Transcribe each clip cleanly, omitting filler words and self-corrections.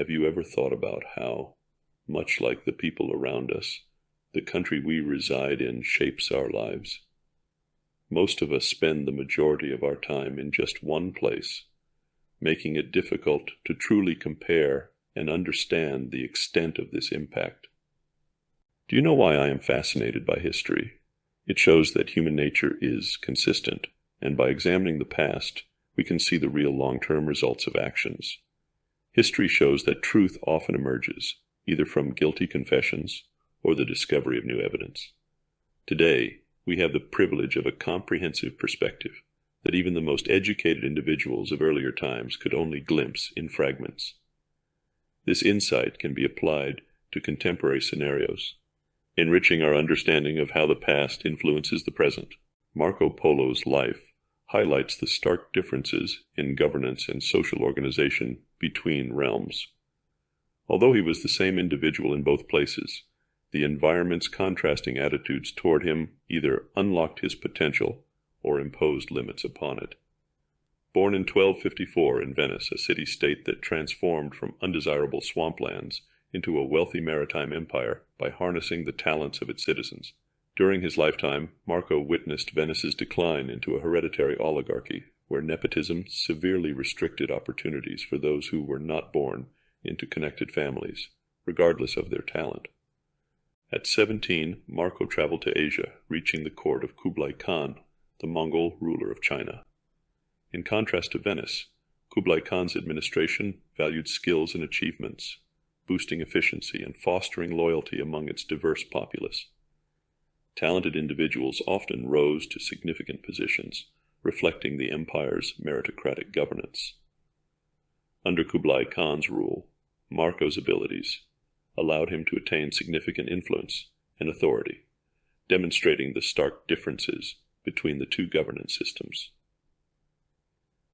Have you ever thought about how, much like the people around us, the country we reside in shapes our lives? Most of us spend the majority of our time in just one place, making it difficult to truly compare and understand the extent of this impact. Do you know why I am fascinated by history? It shows that human nature is consistent, and by examining the past, we can see the real long-term results of actions. History shows that truth often emerges, either from guilty confessions or the discovery of new evidence. Today, we have the privilege of a comprehensive perspective that even the most educated individuals of earlier times could only glimpse in fragments. This insight can be applied to contemporary scenarios, enriching our understanding of how the past influences the present. Marco Polo's life highlights the stark differences in governance and social organization between realms. Although he was the same individual in both places, the environment's contrasting attitudes toward him either unlocked his potential or imposed limits upon it. Born in 1254 in Venice, a city-state that transformed from undesirable swamplands into a wealthy maritime empire by harnessing the talents of its citizens. During his lifetime, Marco witnessed Venice's decline into a hereditary oligarchy, where nepotism severely restricted opportunities for those who were not born into connected families, regardless of their talent. At 17, Marco traveled to Asia, reaching the court of Kublai Khan, the Mongol ruler of China. In contrast to Venice, Kublai Khan's administration valued skills and achievements, boosting efficiency and fostering loyalty among its diverse populace. Talented individuals often rose to significant positions, reflecting the empire's meritocratic governance. Under Kublai Khan's rule, Marco's abilities allowed him to attain significant influence and authority, demonstrating the stark differences between the two governance systems.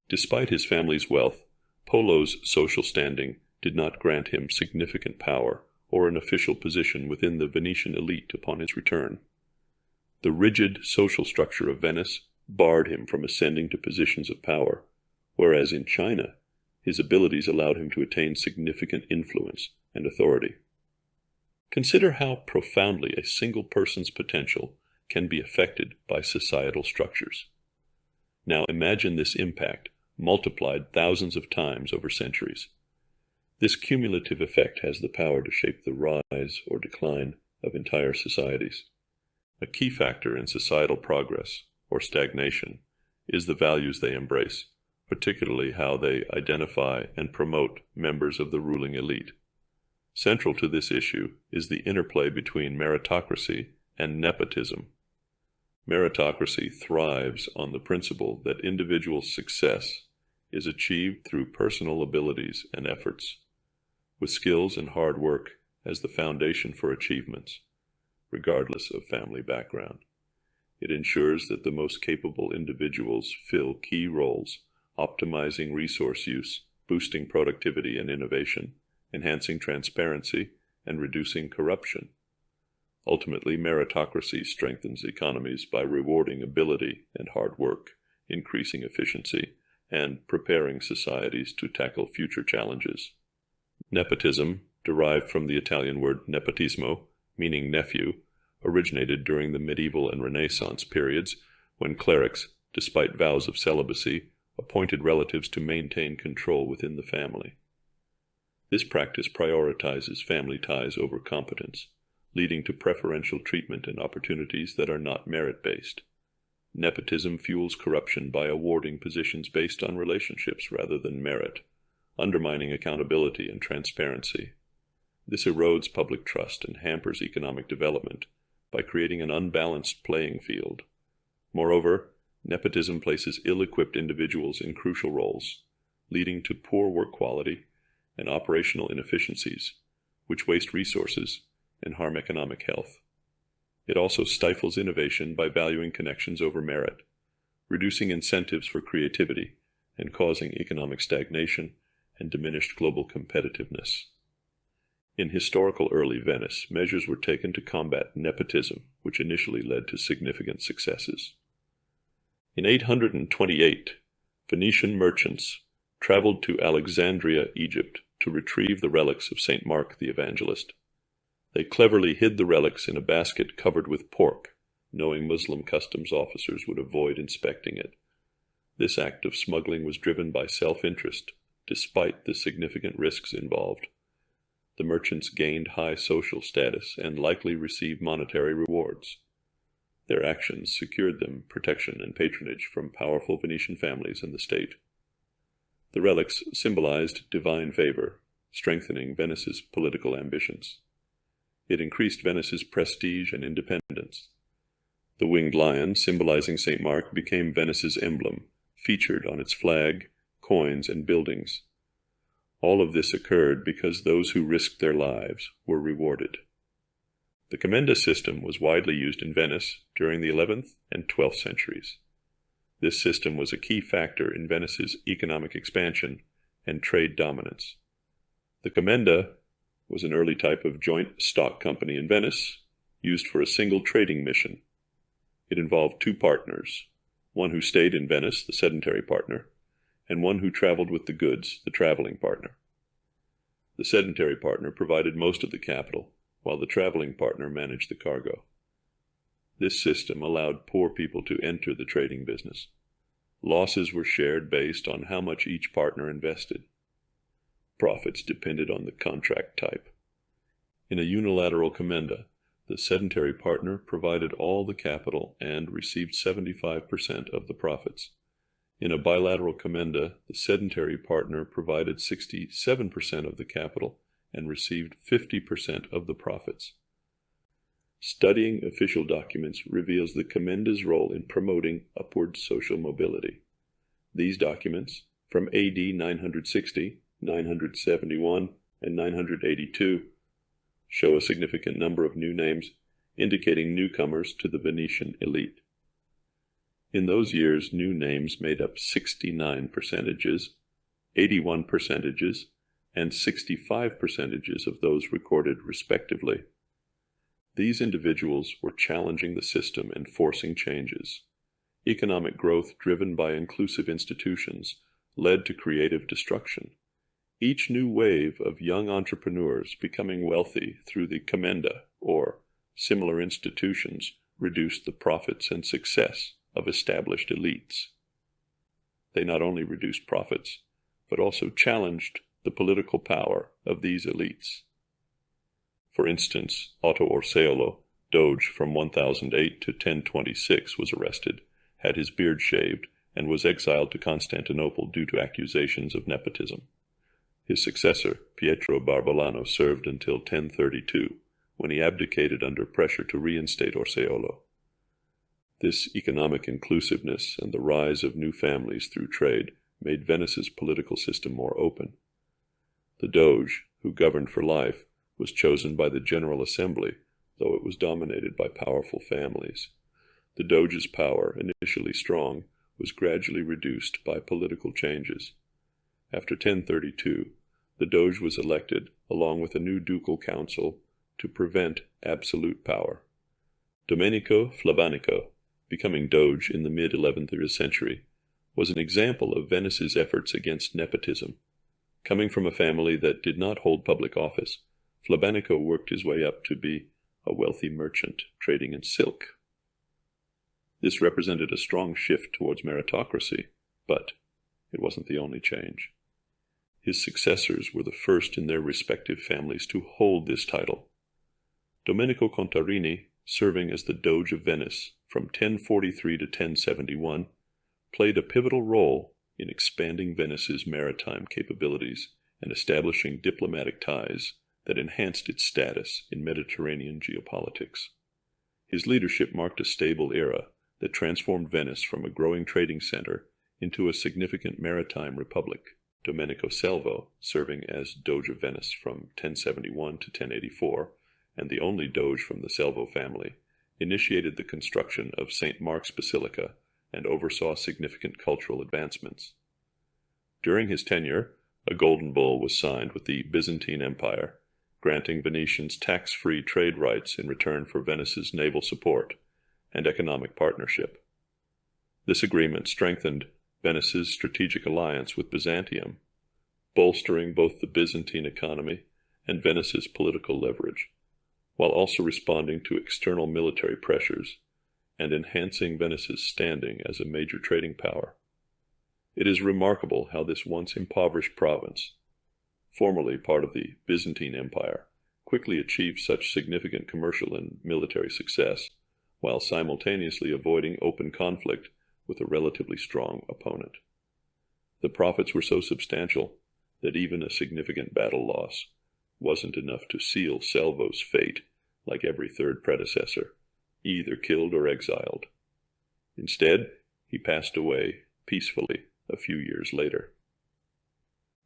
Despite his family's wealth, Polo's social standing did not grant him significant power or an official position within the Venetian elite upon his return. The rigid social structure of Venice barred him from ascending to positions of power, whereas in China, his abilities allowed him to attain significant influence and authority. Consider how profoundly a single person's potential can be affected by societal structures. Now imagine this impact multiplied thousands of times over centuries. This cumulative effect has the power to shape the rise or decline of entire societies. A key factor in societal progress, or stagnation, is the values they embrace, particularly how they identify and promote members of the ruling elite. Central to this issue is the interplay between meritocracy and nepotism. Meritocracy thrives on the principle that individual success is achieved through personal abilities and efforts, with skills and hard work as the foundation for achievements, regardless of family background. It ensures that the most capable individuals fill key roles, optimizing resource use, boosting productivity and innovation, enhancing transparency, and reducing corruption. Ultimately, meritocracy strengthens economies by rewarding ability and hard work, increasing efficiency, and preparing societies to tackle future challenges. Nepotism, derived from the Italian word nepotismo, meaning nephew, originated during the medieval and Renaissance periods when clerics, despite vows of celibacy, appointed relatives to maintain control within the family. This practice prioritizes family ties over competence, leading to preferential treatment and opportunities that are not merit-based. Nepotism fuels corruption by awarding positions based on relationships rather than merit, undermining accountability and transparency. This erodes public trust and hampers economic development by creating an unbalanced playing field. Moreover, nepotism places ill-equipped individuals in crucial roles, leading to poor work quality and operational inefficiencies, which waste resources and harm economic health. It also stifles innovation by valuing connections over merit, reducing incentives for creativity, and causing economic stagnation and diminished global competitiveness. In historical early Venice, measures were taken to combat nepotism, which initially led to significant successes. In 828, Venetian merchants traveled to Alexandria, Egypt, to retrieve the relics of St. Mark the Evangelist. They cleverly hid the relics in a basket covered with pork, knowing Muslim customs officers would avoid inspecting it. This act of smuggling was driven by self-interest, despite the significant risks involved. The merchants gained high social status and likely received monetary rewards. Their actions secured them protection and patronage from powerful Venetian families and the state. The relics symbolized divine favor, strengthening Venice's political ambitions. It increased Venice's prestige and independence. The winged lion, symbolizing St. Mark, became Venice's emblem, featured on its flag, coins, and buildings. All of this occurred because those who risked their lives were rewarded. The commenda system was widely used in Venice during the 11th and 12th centuries. This system was a key factor in Venice's economic expansion and trade dominance. The commenda was an early type of joint stock company in Venice, used for a single trading mission. It involved two partners, one who stayed in Venice, the sedentary partner, and one who traveled with the goods, the traveling partner. The sedentary partner provided most of the capital, while the traveling partner managed the cargo. This system allowed poor people to enter the trading business. Losses were shared based on how much each partner invested. Profits depended on the contract type. In a unilateral commenda, the sedentary partner provided all the capital and received 75% of the profits. In a bilateral commenda, the sedentary partner provided 67% of the capital and received 50% of the profits. Studying official documents reveals the commenda's role in promoting upward social mobility. These documents, from AD 960, 971, and 982, show a significant number of new names, indicating newcomers to the Venetian elite. In those years, new names made up 69%, 81%, and 65% of those recorded respectively. These individuals were challenging the system and forcing changes. Economic growth driven by inclusive institutions led to creative destruction. Each new wave of young entrepreneurs becoming wealthy through the commenda or similar institutions reduced the profits and success of established elites. They not only reduced profits, but also challenged the political power of these elites. For instance, Otto Orseolo, Doge from 1008 to 1026, was arrested, had his beard shaved, and was exiled to Constantinople due to accusations of nepotism. His successor, Pietro Barbolano, served until 1032, when he abdicated under pressure to reinstate Orseolo. This economic inclusiveness and the rise of new families through trade made Venice's political system more open. The Doge, who governed for life, was chosen by the General Assembly, though it was dominated by powerful families. The Doge's power, initially strong, was gradually reduced by political changes. After 1032, the Doge was elected, along with a new ducal council, to prevent absolute power. Domenico Flavanico, becoming Doge in the mid-11th century, was an example of Venice's efforts against nepotism. Coming from a family that did not hold public office, Flavanico worked his way up to be a wealthy merchant trading in silk. This represented a strong shift towards meritocracy, but it wasn't the only change. His successors were the first in their respective families to hold this title. Domenico Contarini, serving as the Doge of Venice from 1043 to 1071, played a pivotal role in expanding Venice's maritime capabilities and establishing diplomatic ties that enhanced its status in Mediterranean geopolitics. His leadership marked a stable era that transformed Venice from a growing trading center into a significant maritime republic. Domenico Salvo, serving as Doge of Venice from 1071 to 1084, and the only Doge from the Salvo family, initiated the construction of St. Mark's Basilica and oversaw significant cultural advancements. During his tenure, a golden bull was signed with the Byzantine Empire, granting Venetians tax-free trade rights in return for Venice's naval support and economic partnership. This agreement strengthened Venice's strategic alliance with Byzantium, bolstering both the Byzantine economy and Venice's political leverage, while also responding to external military pressures and enhancing Venice's standing as a major trading power. It is remarkable how this once impoverished province, formerly part of the Byzantine Empire, quickly achieved such significant commercial and military success, while simultaneously avoiding open conflict with a relatively strong opponent. The profits were so substantial that even a significant battle loss wasn't enough to seal Selvo's fate like every third predecessor, either killed or exiled. Instead, he passed away peacefully a few years later.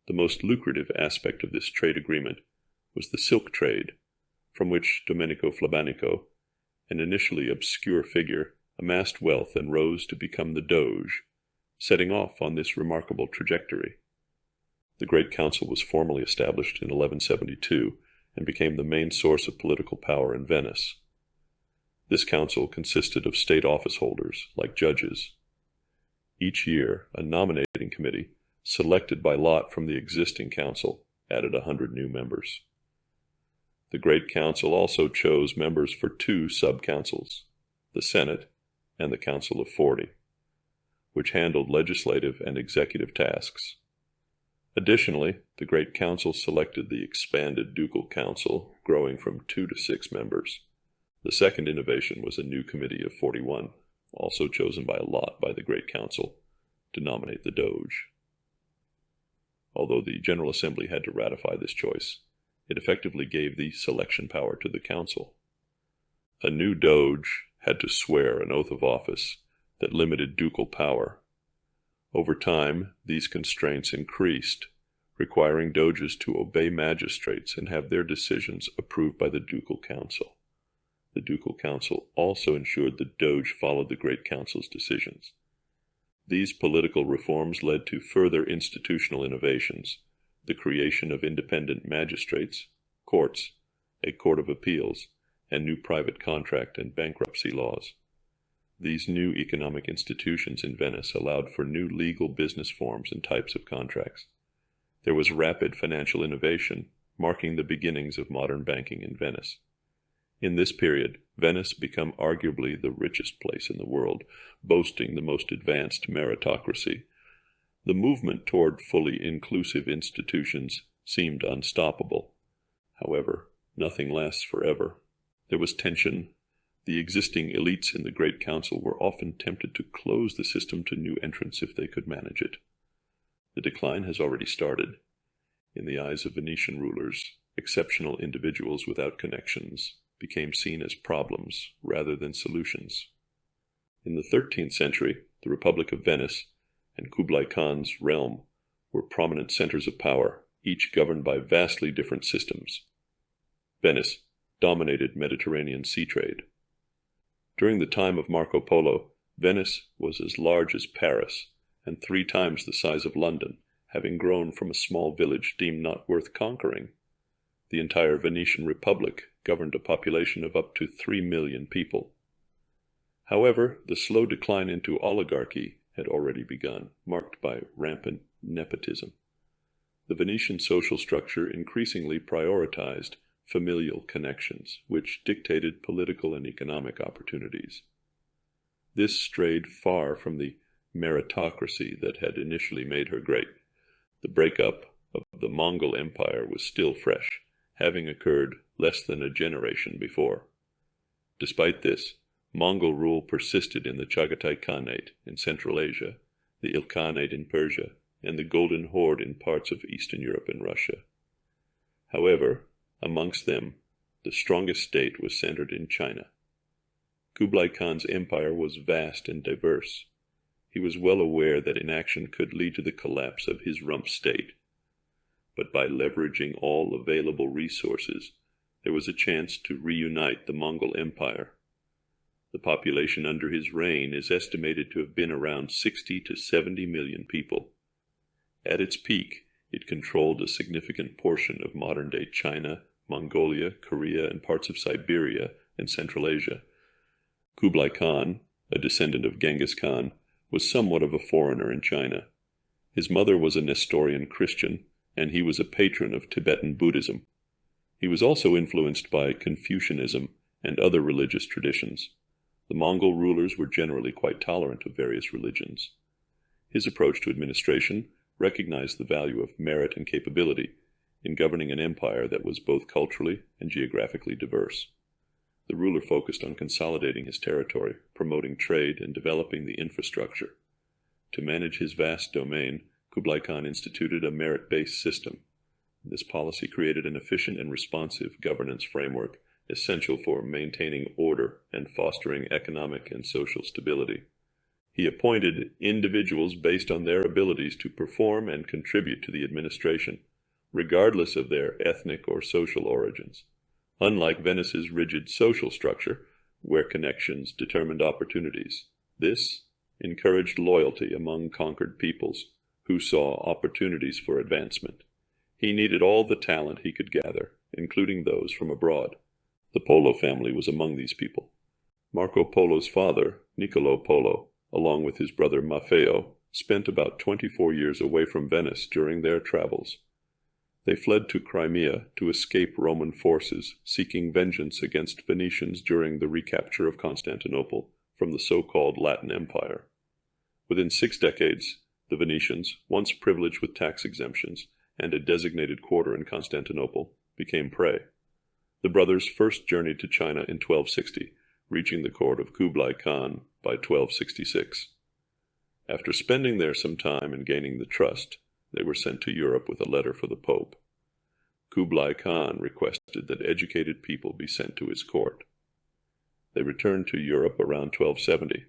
The most lucrative aspect of this trade agreement was the silk trade, from which Domenico Flabanico, an initially obscure figure, amassed wealth and rose to become the Doge, setting off on this remarkable trajectory. The Great Council was formally established in 1172 and became the main source of political power in Venice. This council consisted of state office holders, like judges. Each year, a nominating committee, selected by lot from the existing council, added 100 new members. The Great Council also chose members for two sub-councils, the Senate and the Council of 40, which handled legislative and executive tasks. Additionally, the Great Council selected the expanded Ducal Council, growing from 2 to 6 members. The second innovation was a new committee of 41, also chosen by lot by the Great Council, to nominate the Doge. Although the General Assembly had to ratify this choice, it effectively gave the selection power to the council. A new Doge had to swear an oath of office that limited ducal power. Over time, these constraints increased, requiring Doges to obey magistrates and have their decisions approved by the Ducal Council. The Ducal Council also ensured the Doge followed the Great Council's decisions. These political reforms led to further institutional innovations, the creation of independent magistrates, courts, a court of appeals, and new private contract and bankruptcy laws. These new economic institutions in Venice allowed for new legal business forms and types of contracts. There was rapid financial innovation, marking the beginnings of modern banking in Venice. In this period, Venice became arguably the richest place in the world, boasting the most advanced meritocracy. The movement toward fully inclusive institutions seemed unstoppable. However, nothing lasts forever. There was tension. The existing elites in the Great Council were often tempted to close the system to new entrants if they could manage it. The decline has already started. In the eyes of Venetian rulers, exceptional individuals without connections became seen as problems rather than solutions. In the 13th century, the Republic of Venice and Kublai Khan's realm were prominent centers of power, each governed by vastly different systems. Venice dominated Mediterranean sea trade. During the time of Marco Polo, Venice was as large as Paris and 3 times the size of London, having grown from a small village deemed not worth conquering. The entire Venetian Republic governed a population of up to 3 million people. However, the slow decline into oligarchy had already begun, marked by rampant nepotism. The Venetian social structure increasingly prioritized familial connections, which dictated political and economic opportunities. This strayed far from the meritocracy that had initially made her great. The breakup of the Mongol Empire was still fresh, having occurred less than a generation before. Despite this, Mongol rule persisted in the Chagatai Khanate in Central Asia, the Ilkhanate in Persia, and the Golden Horde in parts of Eastern Europe and Russia. However, amongst them, the strongest state was centered in China. Kublai Khan's empire was vast and diverse. He was well aware that inaction could lead to the collapse of his rump state. But by leveraging all available resources, there was a chance to reunite the Mongol Empire. The population under his reign is estimated to have been around 60 to 70 million people. At its peak, it controlled a significant portion of modern-day China, Mongolia, Korea, and parts of Siberia and Central Asia. Kublai Khan, a descendant of Genghis Khan, was somewhat of a foreigner in China. His mother was a Nestorian Christian, and he was a patron of Tibetan Buddhism. He was also influenced by Confucianism and other religious traditions. The Mongol rulers were generally quite tolerant of various religions. His approach to administration recognized the value of merit and capability in governing an empire that was both culturally and geographically diverse. The ruler focused on consolidating his territory, promoting trade, and developing the infrastructure. To manage his vast domain, Kublai Khan instituted a merit-based system. This policy created an efficient and responsive governance framework essential for maintaining order and fostering economic and social stability. He appointed individuals based on their abilities to perform and contribute to the administration, regardless of their ethnic or social origins. Unlike Venice's rigid social structure, where connections determined opportunities, this encouraged loyalty among conquered peoples who saw opportunities for advancement. He needed all the talent he could gather, including those from abroad. The Polo family was among these people. Marco Polo's father, Niccolo Polo, along with his brother Maffeo, spent about 24 years away from Venice during their travels. They fled to Crimea to escape Roman forces seeking vengeance against Venetians during the recapture of Constantinople from the so-called Latin Empire. Within 6 decades, the Venetians, once privileged with tax exemptions and a designated quarter in Constantinople, became prey. The brothers first journeyed to China in 1260, reaching the court of Kublai Khan by 1266. After spending there some time and gaining the trust, they were sent to Europe with a letter for the Pope. Kublai Khan requested that educated people be sent to his court. They returned to Europe around 1270.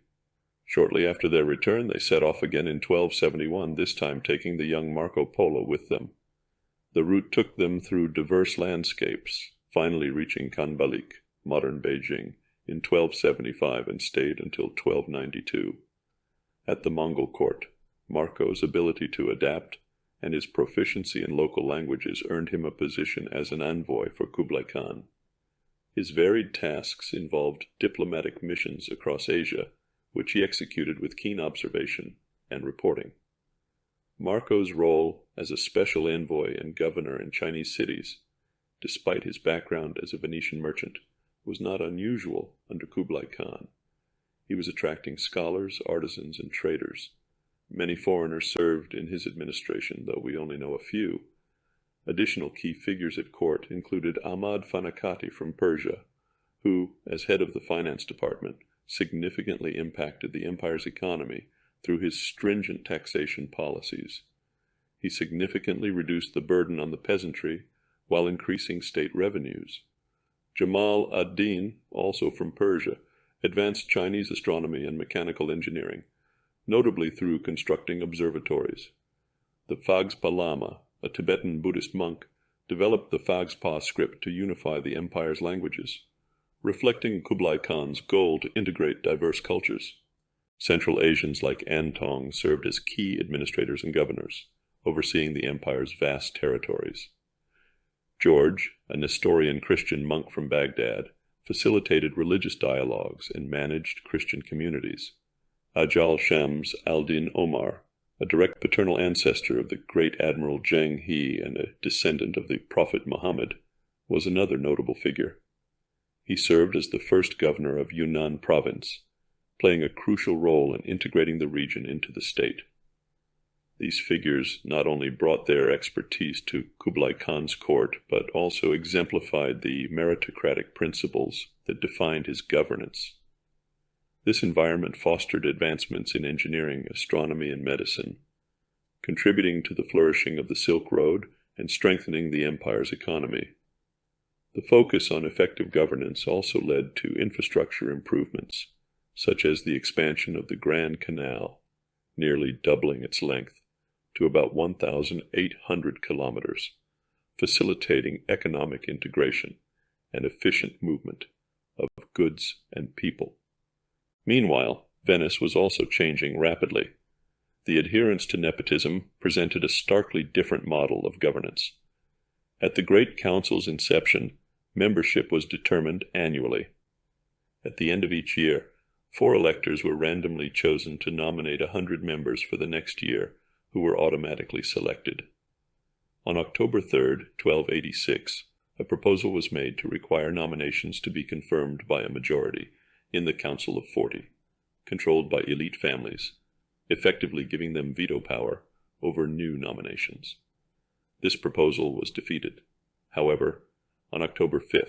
Shortly after their return, they set off again in 1271, this time taking the young Marco Polo with them. The route took them through diverse landscapes, finally reaching Khanbalik, modern Beijing, in 1275 and stayed until 1292. At the Mongol court, Marco's ability to adapt and his proficiency in local languages earned him a position as an envoy for Kublai Khan. His varied tasks involved diplomatic missions across Asia, which he executed with keen observation and reporting. Marco's role as a special envoy and governor in Chinese cities, despite his background as a Venetian merchant, was not unusual under Kublai Khan. He was attracting scholars, artisans, and traders. Many foreigners served in his administration, though we only know a few. Additional key figures at court included Ahmad Fanakati from Persia, who, as head of the finance department, significantly impacted the empire's economy through his stringent taxation policies. He significantly reduced the burden on the peasantry while increasing state revenues. Jamal ad-Din, also from Persia, advanced Chinese astronomy and mechanical engineering, notably through constructing observatories. The Phagspa Lama, a Tibetan Buddhist monk, developed the Phagspa script to unify the empire's languages, reflecting Kublai Khan's goal to integrate diverse cultures. Central Asians like Antong served as key administrators and governors, overseeing the empire's vast territories. George, a Nestorian Christian monk from Baghdad, facilitated religious dialogues and managed Christian communities. Ajal Shams al-Din Omar, a direct paternal ancestor of the great Admiral Zheng He and a descendant of the Prophet Muhammad, was another notable figure. He served as the first governor of Yunnan province, playing a crucial role in integrating the region into the state. These figures not only brought their expertise to Kublai Khan's court, but also exemplified the meritocratic principles that defined his governance. This environment fostered advancements in engineering, astronomy, and medicine, contributing to the flourishing of the Silk Road and strengthening the empire's economy. The focus on effective governance also led to infrastructure improvements, such as the expansion of the Grand Canal, nearly doubling its length to about 1,800 kilometers, facilitating economic integration and efficient movement of goods and people. Meanwhile, Venice was also changing rapidly. The adherence to nepotism presented a starkly different model of governance. At the Great Council's inception, membership was determined annually. At the end of each year, 4 electors were randomly chosen to nominate 100 members for the next year, who were automatically selected. On October 3, 1286, a proposal was made to require nominations to be confirmed by a majority in the Council of 40, controlled by elite families, effectively giving them veto power over new nominations. This proposal was defeated. However, on October 5,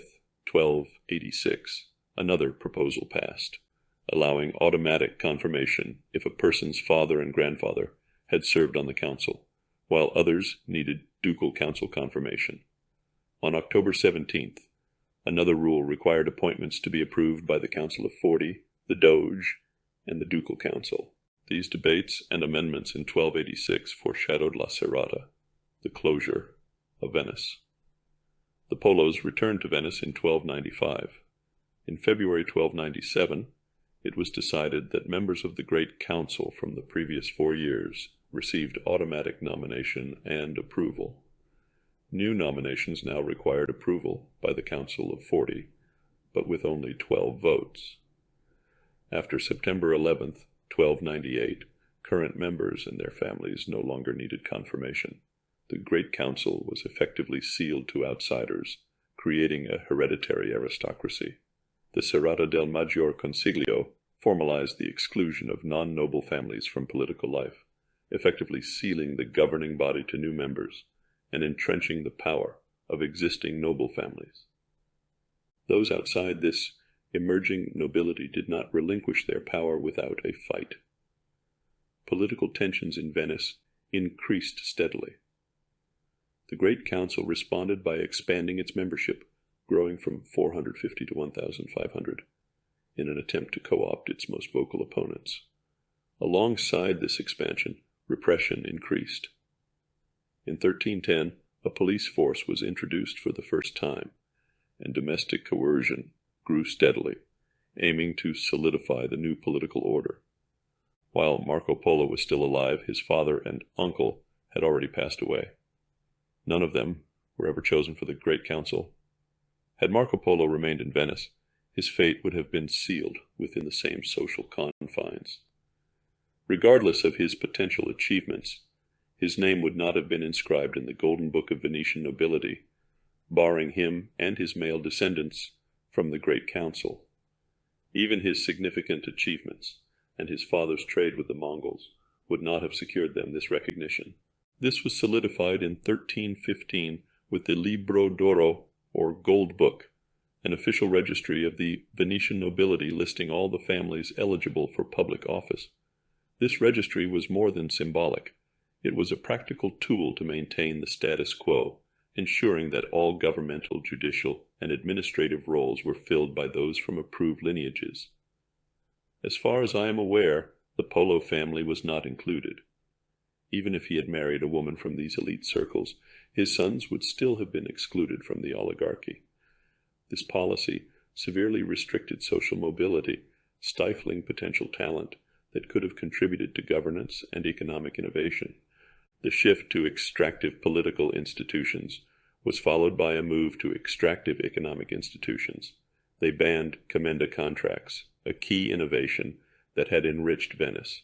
1286, another proposal passed, allowing automatic confirmation if a person's father and grandfather had served on the council, while others needed ducal council confirmation. On October 17th, another rule required appointments to be approved by the Council of 40, the Doge, and the Ducal Council. These debates and amendments in 1286 foreshadowed La Serrata, the closure of Venice. The Polos returned to Venice in 1295. In February 1297, it was decided that members of the Great Council from the previous 4 years received automatic nomination and approval. New nominations now required approval by the Council of 40, but with only 12 votes. After September 11, 1298, current members and their families no longer needed confirmation. The Great Council was effectively sealed to outsiders, creating a hereditary aristocracy. The Serrata del Maggior Consiglio formalized the exclusion of non-noble families from political life, effectively sealing the governing body to new members and entrenching the power of existing noble families. Those outside this emerging nobility did not relinquish their power without a fight. Political tensions in Venice increased steadily. The Great Council responded by expanding its membership, growing from 450 to 1,500, in an attempt to co-opt its most vocal opponents. Alongside this expansion, repression increased. In 1310, a police force was introduced for the first time, and domestic coercion grew steadily, aiming to solidify the new political order. While Marco Polo was still alive, his father and uncle had already passed away. None of them were ever chosen for the Great Council. Had Marco Polo remained in Venice, his fate would have been sealed within the same social confines. Regardless of his potential achievements, his name would not have been inscribed in the Golden Book of Venetian nobility, barring him and his male descendants from the Great Council. Even his significant achievements and his father's trade with the Mongols would not have secured them this recognition. This was solidified in 1315 with the Libro d'Oro, or Gold Book, an official registry of the Venetian nobility listing all the families eligible for public office. This registry was more than symbolic. It was a practical tool to maintain the status quo, ensuring that all governmental, judicial, and administrative roles were filled by those from approved lineages. As far as I am aware, the Polo family was not included. Even if he had married a woman from these elite circles, his sons would still have been excluded from the oligarchy. This policy severely restricted social mobility, stifling potential talent that could have contributed to governance and economic innovation. The shift to extractive political institutions was followed by a move to extractive economic institutions. They banned commenda contracts, a key innovation that had enriched Venice.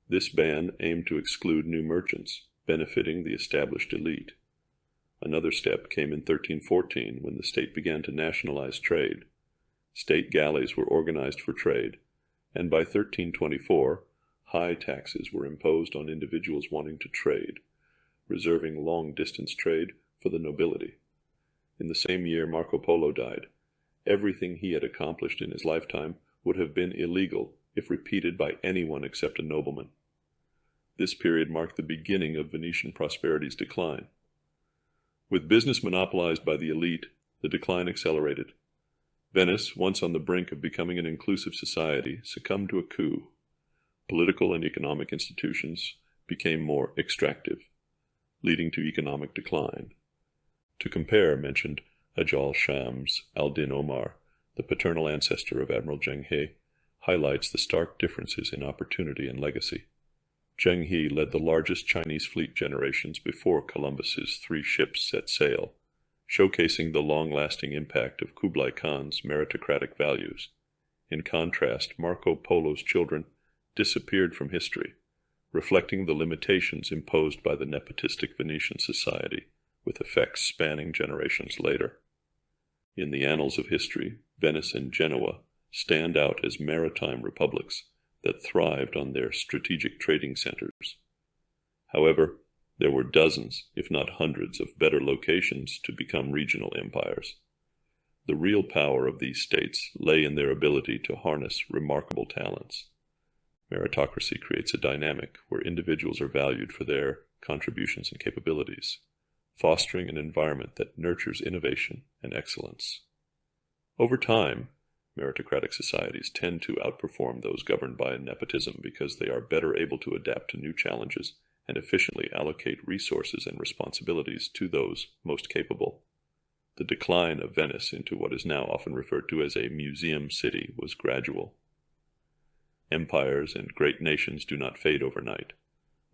This ban aimed to exclude new merchants, benefiting the established elite. Another step came in 1314 when the state began to nationalize trade. State galleys were organized for trade, and by 1324, high taxes were imposed on individuals wanting to trade, reserving long-distance trade for the nobility. In the same year Marco Polo died. Everything he had accomplished in his lifetime would have been illegal if repeated by anyone except a nobleman. This period marked the beginning of Venetian prosperity's decline. With business monopolized by the elite, the decline accelerated. Venice, once on the brink of becoming an inclusive society, succumbed to a coup. Political and economic institutions became more extractive, leading to economic decline. To compare, mentioned Ajal Shams al-Din Omar, the paternal ancestor of Admiral Zheng He, highlights the stark differences in opportunity and legacy. Zheng He led the largest Chinese fleet generations before Columbus's 3 ships set sail, showcasing the long-lasting impact of Kublai Khan's meritocratic values. In contrast, Marco Polo's children disappeared from history, reflecting the limitations imposed by the nepotistic Venetian society. with effects spanning generations later. In the annals of history, Venice and Genoa stand out as maritime republics that thrived on their strategic trading centers. However, there were dozens, if not hundreds, of better locations to become regional empires. The real power of these states lay in their ability to harness remarkable talents. Meritocracy creates a dynamic where individuals are valued for their contributions and capabilities, fostering an environment that nurtures innovation and excellence. Over time, meritocratic societies tend to outperform those governed by nepotism because they are better able to adapt to new challenges and efficiently allocate resources and responsibilities to those most capable. The decline of Venice into what is now often referred to as a museum city was gradual. Empires and great nations do not fade overnight.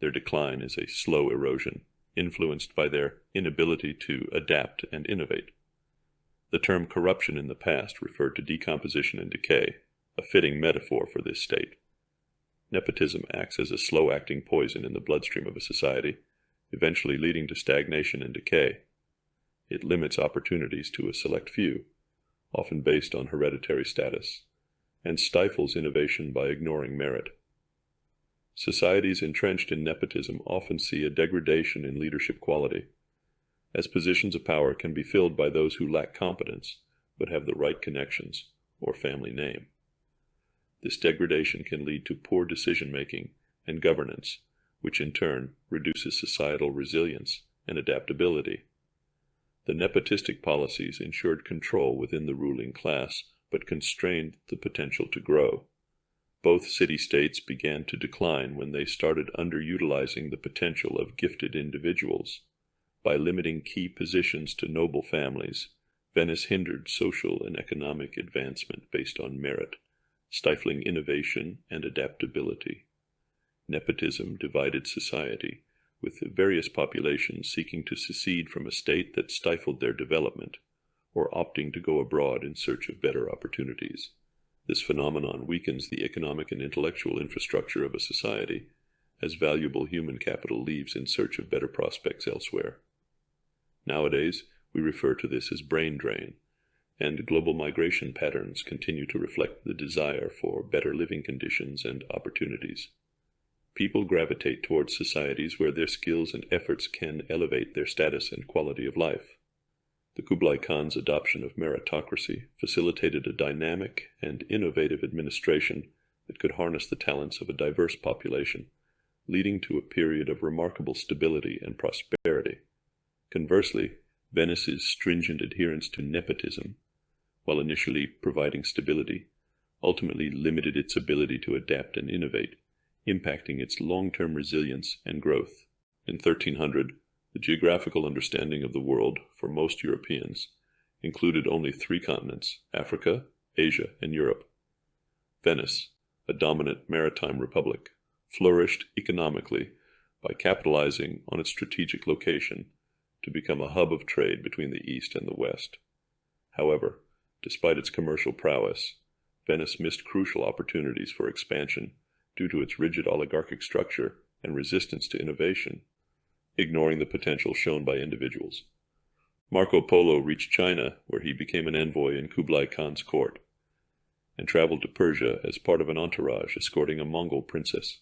Their decline is a slow erosion, influenced by their inability to adapt and innovate. The term corruption in the past referred to decomposition and decay, a fitting metaphor for this state. Nepotism acts as a slow-acting poison in the bloodstream of a society, eventually leading to stagnation and decay. It limits opportunities to a select few, often based on hereditary status, and stifles innovation by ignoring merit. Societies entrenched in nepotism often see a degradation in leadership quality, as positions of power can be filled by those who lack competence but have the right connections or family name. This degradation can lead to poor decision-making and governance, which in turn reduces societal resilience and adaptability. The nepotistic policies ensured control within the ruling class, but constrained the potential to grow. Both city-states began to decline when they started underutilizing the potential of gifted individuals. By limiting key positions to noble families, Venice hindered social and economic advancement based on merit, stifling innovation and adaptability. Nepotism divided society, with various populations seeking to secede from a state that stifled their development, or opting to go abroad in search of better opportunities. This phenomenon weakens the economic and intellectual infrastructure of a society, as valuable human capital leaves in search of better prospects elsewhere. Nowadays, we refer to this as brain drain, and global migration patterns continue to reflect the desire for better living conditions and opportunities. People gravitate towards societies where their skills and efforts can elevate their status and quality of life. The Kublai Khan's adoption of meritocracy facilitated a dynamic and innovative administration that could harness the talents of a diverse population, leading to a period of remarkable stability and prosperity. Conversely, Venice's stringent adherence to nepotism, while initially providing stability, ultimately limited its ability to adapt and innovate, impacting its long-term resilience and growth. In 1300, the geographical understanding of the world for most Europeans included only 3 continents: Africa, Asia, and Europe. Venice, a dominant maritime republic, flourished economically by capitalizing on its strategic location to become a hub of trade between the East and the West. However, despite its commercial prowess, Venice missed crucial opportunities for expansion due to its rigid oligarchic structure and resistance to innovation, ignoring the potential shown by individuals. Marco Polo reached China, where he became an envoy in Kublai Khan's court, and traveled to Persia as part of an entourage escorting a Mongol princess.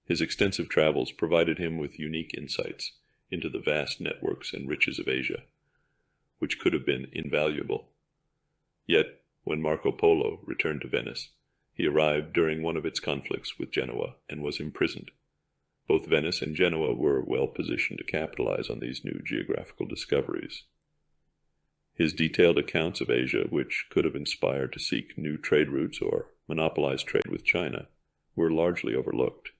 His extensive travels provided him with unique insights into the vast networks and riches of Asia, which could have been invaluable. Yet, when Marco Polo returned to Venice, he arrived during one of its conflicts with Genoa and was imprisoned. Both Venice and Genoa were well positioned to capitalize on these new geographical discoveries. His detailed accounts of Asia, which could have inspired to seek new trade routes or monopolize trade with China, were largely overlooked.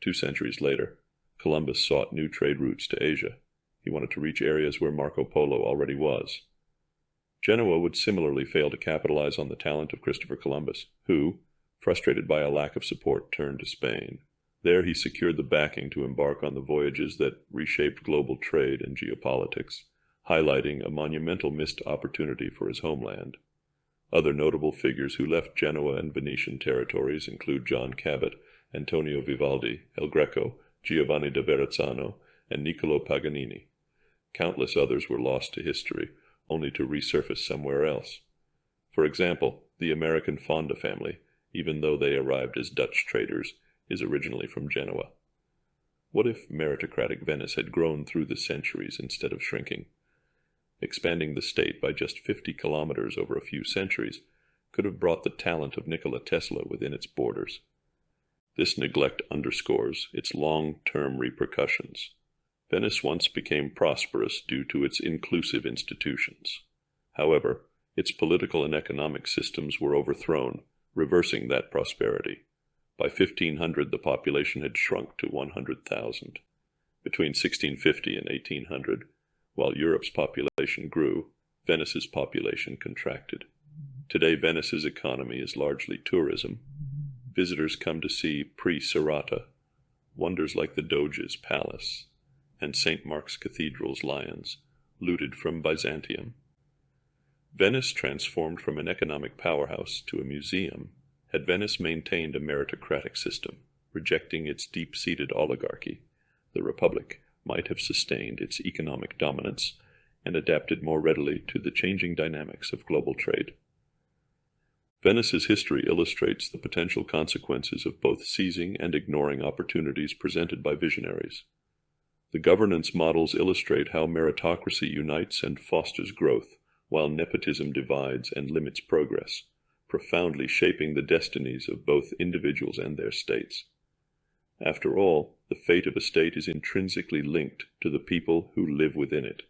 2 centuries later, Columbus sought new trade routes to Asia. He wanted to reach areas where Marco Polo already was. Genoa would similarly fail to capitalize on the talent of Christopher Columbus, who, frustrated by a lack of support, turned to Spain. There he secured the backing to embark on the voyages that reshaped global trade and geopolitics, highlighting a monumental missed opportunity for his homeland. Other notable figures who left Genoa and Venetian territories include John Cabot, Antonio Vivaldi, El Greco, Giovanni da Verrazzano, and Niccolo Paganini. Countless others were lost to history, only to resurface somewhere else. For example, the American Fonda family, even though they arrived as Dutch traders, is originally from Genoa. What if meritocratic Venice had grown through the centuries instead of shrinking? Expanding the state by just 50 kilometers over a few centuries could have brought the talent of Nikola Tesla within its borders. This neglect underscores its long-term repercussions. Venice once became prosperous due to its inclusive institutions. However, its political and economic systems were overthrown, reversing that prosperity. By 1500, the population had shrunk to 100,000. Between 1650 and 1800, while Europe's population grew, Venice's population contracted. Today, Venice's economy is largely tourism. Visitors come to see pre-Serrata, wonders like the Doge's Palace, and St. Mark's Cathedral's lions, looted from Byzantium. Venice transformed from an economic powerhouse to a museum. Had Venice maintained a meritocratic system, rejecting its deep-seated oligarchy, the Republic might have sustained its economic dominance and adapted more readily to the changing dynamics of global trade. Venice's history illustrates the potential consequences of both seizing and ignoring opportunities presented by visionaries. The governance models illustrate how meritocracy unites and fosters growth, while nepotism divides and limits progress, profoundly shaping the destinies of both individuals and their states. After all, the fate of a state is intrinsically linked to the people who live within it.